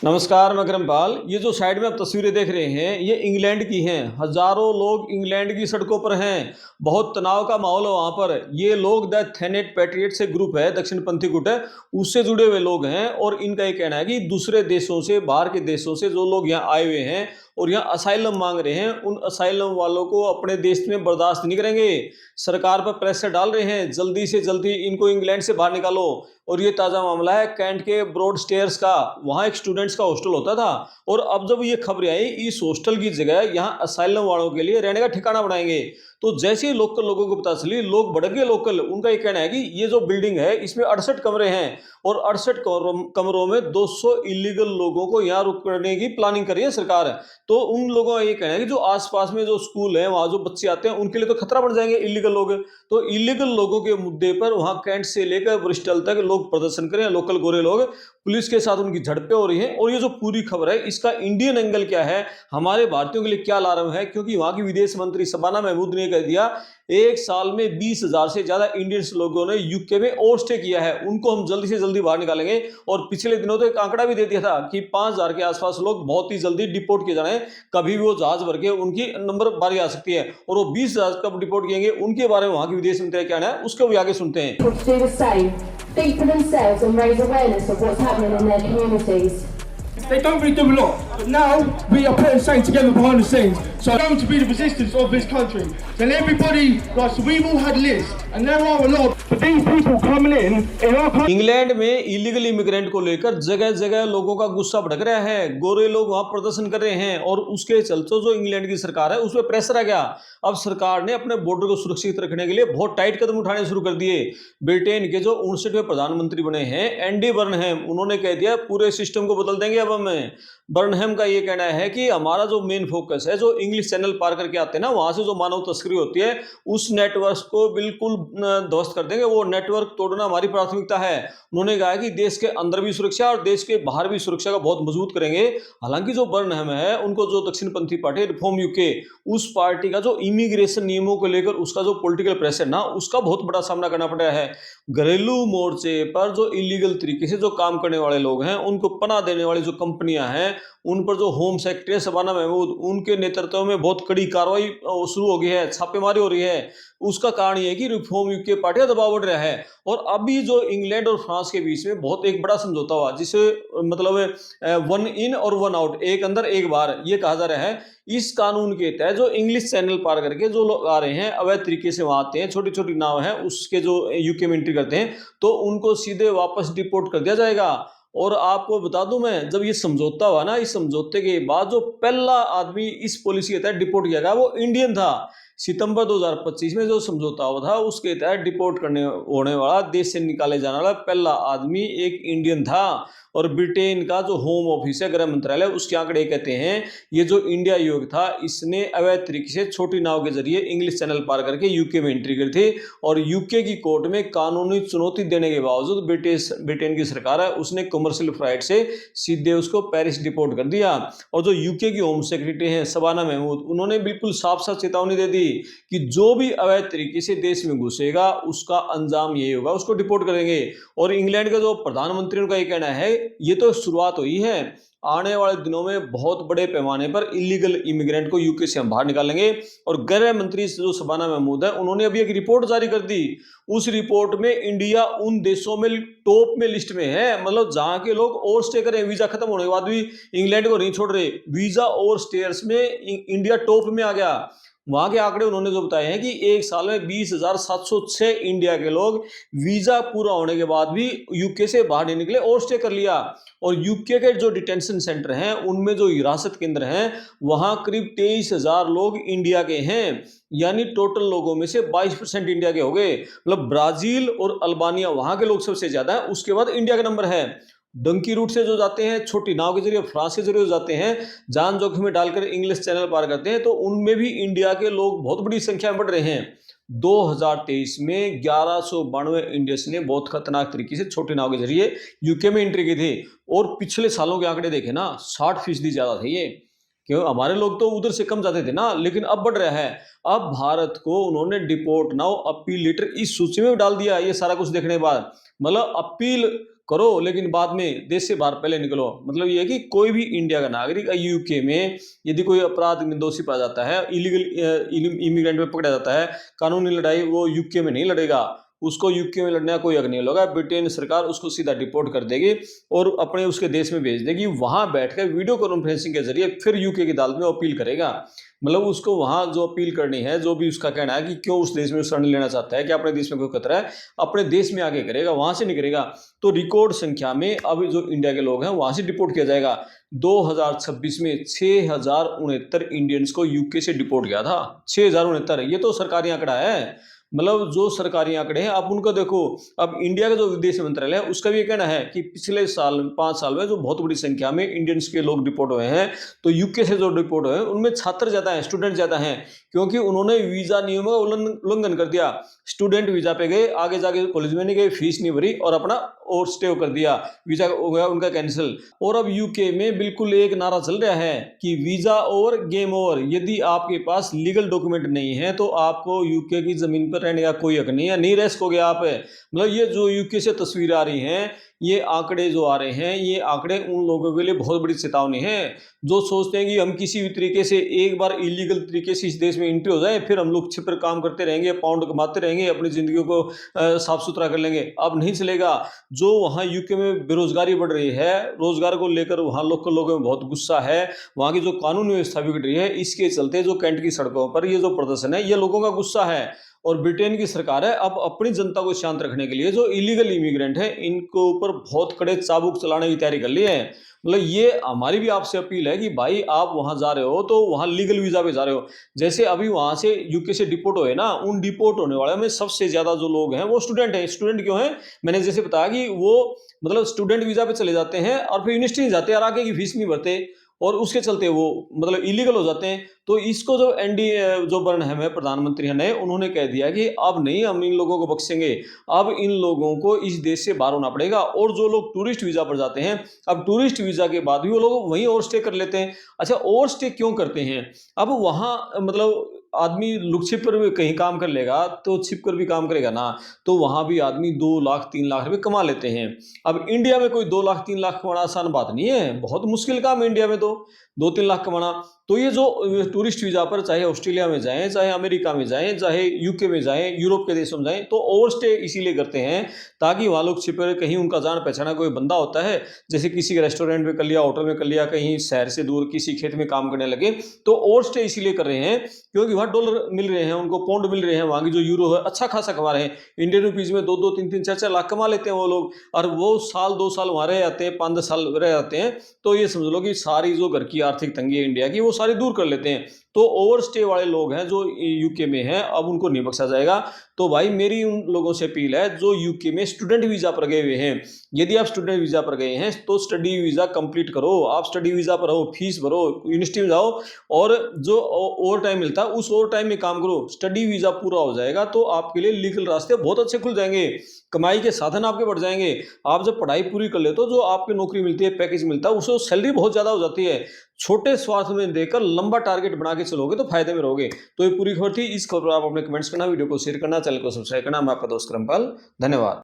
नमस्कार, मैं करमपाल। ये जो साइड में आप तस्वीरें देख रहे हैं ये इंग्लैंड की हैं। हजारों लोग इंग्लैंड की सड़कों पर हैं। बहुत तनाव का माहौल है वहां पर। ये लोग द थेनेट पैट्रियट से ग्रुप है, दक्षिणपंथी गुट है, उससे जुड़े हुए लोग हैं। और इनका ये कहना है कि दूसरे देशों से, बाहर के देशों से जो लोग यहाँ आए हुए हैं और यहाँ असाइलम मांग रहे हैं, उन असाइलम वालों को अपने देश में बर्दाश्त नहीं करेंगे। सरकार पर प्रेशर डाल रहे हैं, जल्दी से जल्दी इनको इंग्लैंड से बाहर निकालो। और ये ताज़ा मामला है कैंट के ब्रॉड स्टेयर्स का। वहाँ एक स्टूडेंट्स का हॉस्टल होता था और अब जब ये खबरें आई इस हॉस्टल की जगह यहाँ असाइलम वालों के लिए रहने का ठिकाना बनाएंगे, तो जैसे ही लोकल लोगों को पता चली, लोग भड़क गए। लोकल उनका ये कहना है कि ये जो बिल्डिंग है इसमें 68 कमरे हैं और 68 कमरों में 200 इलीगल लोगों को यहाँ रुकने की प्लानिंग कर रही है सरकार। तो उन लोगों का ये कहना है कि जो आसपास में जो स्कूल है, वहाँ जो बच्चे आते हैं, उनके लिए तो खतरा बन जाएंगे इलीगल लोग। तो इलीगल लोगों के मुद्दे पर वहाँ कैंट से लेकर ब्रिस्टल तक लोग प्रदर्शन करें, लोकल गोरे लोग, पुलिस के साथ उनकी झड़पें हो रही हैं। और ये जो पूरी खबर है इसका इंडियन एंगल क्या है, हमारे भारतीयों के लिए क्या अलार्म है, क्योंकि वहां की विदेश मंत्री शबाना महमूद ने कह दिया एक साल में 20,000 से ज्यादा इंडियंस लोगों ने यूके में ओवर स्टे किया है, उनको हम जल्दी से जल्दी बाहर निकालेंगे। और पिछले दिनों तो एक आंकड़ा भी दे दिया था कि 5,000 के आसपास लोग बहुत ही जल्दी डिपोर्ट किए जाने, कभी भी वो जहाज भर के उनकी नंबर बारी आ सकती है। और वो 20,000 कब डिपोर्ट किएंगे, उनके बारे में वहां की विदेश मंत्री क्या है उसको भी आगे सुनते हैं। Think for themselves and raise awareness of what's happening in their communities. They don't really do a lot, but now we are putting something together behind the scenes. So I'm going to be the resistance of this country. Then everybody, like, so we've all had lists, and there are a lot. But these people coming in our country. England में illegal immigrant को लेकर जगह जगह लोगों का गुस्सा भड़क रहा है। गोरे लोग वहां प्रदर्शन कर रहे हैं और उसके चलते जो इंग्लैंड की सरकार है उस पर प्रेशर आ गया। अब सरकार ने अपने बॉर्डर को सुरक्षित रखने के लिए बहुत टाइट कदम उठाने शुरू कर दिए। ब्रिटेन के जो 59वें प्रधानमंत्री बने हैं एंडी बर्नहैम, उन्होंने कह दिया पूरे सिस्टम को बदल देंगे अब हम। बर्नहैम का ये कहना है कि हमारा जो मेन फोकस है, जो इंग्लिश चैनल पार करके आते हैं ना, वहां से जो मानव तस्करी होती है उस नेटवर्क को बिल्कुल ध्वस्त कर देंगे। वो नेटवर्क तोड़ना हमारी प्राथमिकता है। उन्होंने कहा कि देश के अंदर भी सुरक्षा और देश के बाहर भी सुरक्षा का बहुत मजबूत करेंगे। हालांकि जो बर्नहैम है उनको जो दक्षिणपंथी पार्टी रिफॉर्म यूके, उस पार्टी का जो इमिग्रेशन नियमों को लेकर उसका जो पॉलिटिकल प्रेशर ना, उसका बहुत बड़ा सामना करना पड़ रहा है। घरेलू मोर्चे पर जो इलीगल तरीके से जो काम करने वाले लोग हैं, उनको पनाह देने वाली जो कंपनियां हैं, उन पर जो होम सेक्रेटरी शबाना महमूद, उनके नेतृत्व में बहुत कड़ी कार्रवाई शुरू हो गई है, छापेमारी हो रही है। उसका कारण ये है कि रिफॉर्म यूके पार्टी का दबाव बढ़ रहा है। और अभी जो इंग्लैंड और फ्रांस के बीच में बहुत एक बड़ा समझौता हुआ, जिसे मतलब 1 इन और 1 आउट, एक अंदर एक बाहर, ये कहा जा रहा है। इस कानून के तहत जो इंग्लिश चैनल पार करके जो लोग आ रहे हैं, अवैध तरीके से वहां आते हैं, छोटी छोटी नाव है उसके जो यूके में एंट्री करते हैं, तो उनको सीधे वापस डिपोर्ट कर दिया जाएगा। और आपको बता दूं मैं, जब ये समझौता हुआ ना, इस समझौते के बाद जो पहला आदमी इस पॉलिसी के तहत डिपोर्ट किया गया वो इंडियन था। सितंबर 2025 में जो समझौता हुआ था उसके तहत डिपोर्ट करने होने वाला, देश से निकाले जाने वाला पहला आदमी एक इंडियन था। और ब्रिटेन का जो होम ऑफिस है, गृह मंत्रालय, उसके आंकड़े कहते हैं ये जो इंडिया योग था इसने अवैध तरीके से छोटी नाव के जरिए इंग्लिश चैनल पार करके यूके में एंट्री करी थी। और यूके की कोर्ट में कानूनी चुनौती देने के बावजूद ब्रिटेन की सरकार है उसने कमर्शियल फ्लाइट से सीधे उसको पेरिस डिपोर्ट कर दिया। और जो यूके की होम सेक्रेटरी हैं शबाना महमूद, उन्होंने बिल्कुल साफ साफ चेतावनी दे दी कि जो भी अवैध तरीके से देश में घुसेगा उसका अंजाम यही होगा, उसको डिपोर्ट करेंगे। और इंग्लैंड के जो प्रधानमंत्री, उनका ये कहना है ये तो शुरुआत हुई है, आने वाले दिनों में बहुत बड़े पैमाने पर इलीगल इमिग्रेंट को यूके से हम बाहर निकालेंगे। और गृह मंत्री जो शबाना महमूद है, उन्होंने अभी एक रिपोर्ट जारी कर दी। उस रिपोर्ट में इंडिया उन देशों में टॉप में लिस्ट में है, मतलब जहां के लोग ओवर स्टे करें, वीजा खत्म होने के बाद भी इंग्लैंड को नहीं छोड़ रहे, वीजा ओवर स्टेयर्स में इंडिया टॉप में आ गया। वहां के आंकड़े उन्होंने जो बताए हैं कि एक साल में 20,706 इंडिया के लोग वीजा पूरा होने के बाद भी यूके से बाहर नहीं निकले, ओवर स्टे कर लिया। और यूके के जो डिटेंशन सेंटर हैं, उनमें जो हिरासत केंद्र हैं, वहां करीब 23,000 लोग इंडिया के हैं। यानी टोटल लोगों में से 22% इंडिया के हो गए। मतलब ब्राजील और अल्बानिया वहां के लोग सबसे ज्यादा है, उसके बाद इंडिया का नंबर है। डंकी रूट से जो जाते हैं, छोटी नाव के जरिए, फ्रांस के जरिए जाते हैं, जान जोखिम में डालकर इंग्लिश चैनल पार करते हैं, तो उनमें भी इंडिया के लोग बहुत बड़ी संख्या में बढ़ रहे हैं। 2023 में 1192 इंडियंस ने बहुत खतरनाक तरीके से छोटी नाव के जरिए यूके में एंट्री की थी। और पिछले सालों के आंकड़े देखे ना, 60% ज्यादा थे ये। क्यों, हमारे लोग तो उधर से कम जाते थे ना, लेकिन अब बढ़ रहा है। अब भारत को उन्होंने डिपोर्ट नाउ अपील लेटर इस सूची में डाल दिया। ये सारा कुछ देखने के बाद मतलब अपील करो, लेकिन बाद में देश से बाहर पहले निकलो। मतलब ये है कि कोई भी इंडिया का नागरिक यूके में यदि कोई अपराध में दोषी पाया जाता है, इलीगल इमिग्रेंट में पकड़ा जाता है, कानूनी लड़ाई वो यूके में नहीं लड़ेगा, उसको यूके में लड़ने का कोई हक नहीं होगा। ब्रिटेन सरकार उसको सीधा डिपोर्ट कर देगी और अपने उसके देश में भेज देगी। वहां बैठकर वीडियो कॉन्फ्रेंसिंग के जरिए फिर यूके की अदालत में अपील करेगा। मतलब उसको वहां जो अपील करनी है, जो भी उसका कहना है कि क्यों उस देश में शरण लेना चाहता है, कि अपने देश में कोई खतरा है, अपने देश में आगे करेगा, वहां से नहीं करेगा। तो रिकॉर्ड संख्या में अब जो इंडिया के लोग हैं वहां से डिपोर्ट किया जाएगा। 2026 में 6069 इंडियंस को यूके से डिपोर्ट किया था। 6069, ये तो सरकारी आंकड़ा है। मतलब जो सरकारी आंकड़े हैं, आप उनको देखो। अब इंडिया का जो विदेश मंत्रालय है उसका भी कहना है कि पिछले साल 5 साल में जो बहुत बड़ी संख्या में इंडियंस के लोग डिपोर्ट हुए हैं, तो यूके से जो डिपोर्ट हुए हैं उनमें छात्र ज्यादा हैं, स्टूडेंट ज्यादा हैं, क्योंकि उन्होंने वीजा नियमों का उल्लंघन कर दिया। स्टूडेंट वीजा पे गए, आगे जाके कॉलेज में नहीं गए, फीस नहीं भरी और अपना और स्टे कर दिया, वीजा हो गया उनका कैंसिल। और अब यूके में बिल्कुल एक नारा चल रहा है कि वीजा और गेम ओवर। यदि आपके पास लीगल डॉक्यूमेंट नहीं है तो आपको यूके की जमीन पर रहने का कोई हक नहीं है, नहीं रह सकोगे आप। मतलब ये जो यूके से तस्वीर आ रही हैं, ये आंकड़े जो आ रहे हैं, ये आंकड़े उन लोगों के लिए बहुत बड़ी चेतावनी है जो सोचते हैं कि हम किसी भी तरीके से एक बार इलीगल तरीके से इस देश में एंट्री हो जाए, फिर हम लोग छिपर काम करते रहेंगे, पाउंड कमाते रहेंगे, अपनी जिंदगी को साफ सुथरा कर लेंगे। अब नहीं चलेगा। जो वहाँ यूके में बेरोजगारी बढ़ रही है, रोजगार को लेकर वहाँ लोकल लोगों में बहुत गुस्सा है, वहाँ की जो कानून व्यवस्था बिगड़ रही है, इसके चलते जो कैंट की सड़कों पर ये जो प्रदर्शन है, ये लोगों का गुस्सा है। और ब्रिटेन की सरकार है अब अपनी जनता को शांत रखने के लिए जो इलीगल इमिग्रेंट है इनके ऊपर बहुत कड़े चाबुक चलाने की तैयारी कर ली है। मतलब ये हमारी भी आपसे अपील है कि भाई आप वहां जा रहे हो तो वहां लीगल वीजा पे जा रहे हो। जैसे अभी वहां से यूके से डिपोर्ट हुए ना, उन डिपोर्ट होने वाले में सबसे ज्यादा जो लोग हैं वो स्टूडेंट हैं। स्टूडेंट क्यों हैं? मैंने जैसे बताया कि वो मतलब स्टूडेंट वीजा पे चले जाते हैं और फिर यूनिवर्सिटी नहीं जाते और आगे की फीस नहीं भरते और उसके चलते वो मतलब इलीगल हो जाते हैं। तो इसको जो एनडीए जो बर्नहम है प्रधानमंत्री ने, उन्होंने कह दिया कि अब नहीं हम इन लोगों को बख्शेंगे, अब इन लोगों को इस देश से बाहर होना पड़ेगा। और जो लोग टूरिस्ट वीजा पर जाते हैं, अब टूरिस्ट वीजा के बाद भी वो लोग वहीं और स्टे कर लेते हैं। अच्छा, और स्टे क्यों करते हैं? अब वहां मतलब आदमी लुक छिप कर भी कहीं काम कर लेगा तो छिप कर भी काम करेगा ना, तो वहां भी आदमी 2 लाख 3 लाख रुपए कमा लेते हैं। अब इंडिया में कोई 2 लाख 3 लाख कमाना आसान बात नहीं है, बहुत मुश्किल काम है इंडिया में तो 2-3 लाख कमाना। तो ये जो टूरिस्ट वीजा पर चाहे ऑस्ट्रेलिया में जाएं, चाहे अमेरिका में जाएं, चाहे यूके में जाएं, यूरोप के देशों में जाएं, तो ओवर स्टे इसीलिए करते हैं ताकि वहाँ लोग छिपे, कहीं उनका जान पहचाना कोई बंदा होता है, जैसे किसी के रेस्टोरेंट में कर लिया, होटल में कर लिया, कहीं शहर से दूर किसी खेत में काम करने लगे, तो ओवर स्टे इसीलिए कर रहे हैं क्योंकि वहाँ डॉलर मिल रहे हैं, उनको पाउंड मिल रहे हैं, वहाँ की जो यूरो है अच्छा खासा कमा रहे हैं। इंडियन रुपीज में 2-2, 3-3, 4-4 लाख कमा लेते हैं वो लोग, और वो साल 2 साल वहाँ रह जाते हैं, 5-10 साल रह जाते हैं। तो ये समझ लो कि सारी जो घर की आर्थिक तंगी है इंडिया की, वो सारी दूर कर लेते हैं। तो ओवर स्टे वाले लोग हैं जो यूके में हैं, अब उनको नहीं बख्शा जाएगा। तो भाई मेरी उन लोगों से अपील है जो यूके में स्टूडेंट वीजा पर गए हुए हैं, यदि आप स्टूडेंट वीजा पर गए हैं तो स्टडी वीजा कंप्लीट करो, आप स्टडी वीजा पर हो, फीस भरो, यूनिवर्सिटी में जाओ और जो ओवर टाइम मिलता है उस ओवर टाइम में काम करो। स्टडी वीजा पूरा हो जाएगा तो आपके लिए लीगल रास्ते बहुत अच्छे खुल जाएंगे, कमाई के साधन आपके बढ़ जाएंगे। आप जब पढ़ाई पूरी कर लेते हो, जो आपकी नौकरी मिलती है, पैकेज मिलता है, उससे सैलरी बहुत ज्यादा हो जाती है। छोटे स्वार्थ में देकर लंबा टारगेट बना के चलोगे तो फायदे में रहोगे। तो ये पूरी खबर थी। इस खबर पर आप अपने कमेंट्स करना, वीडियो को शेयर करना, चैनल को सब्सक्राइब करना। मैं आपका दोस्त क्रमपाल, धन्यवाद।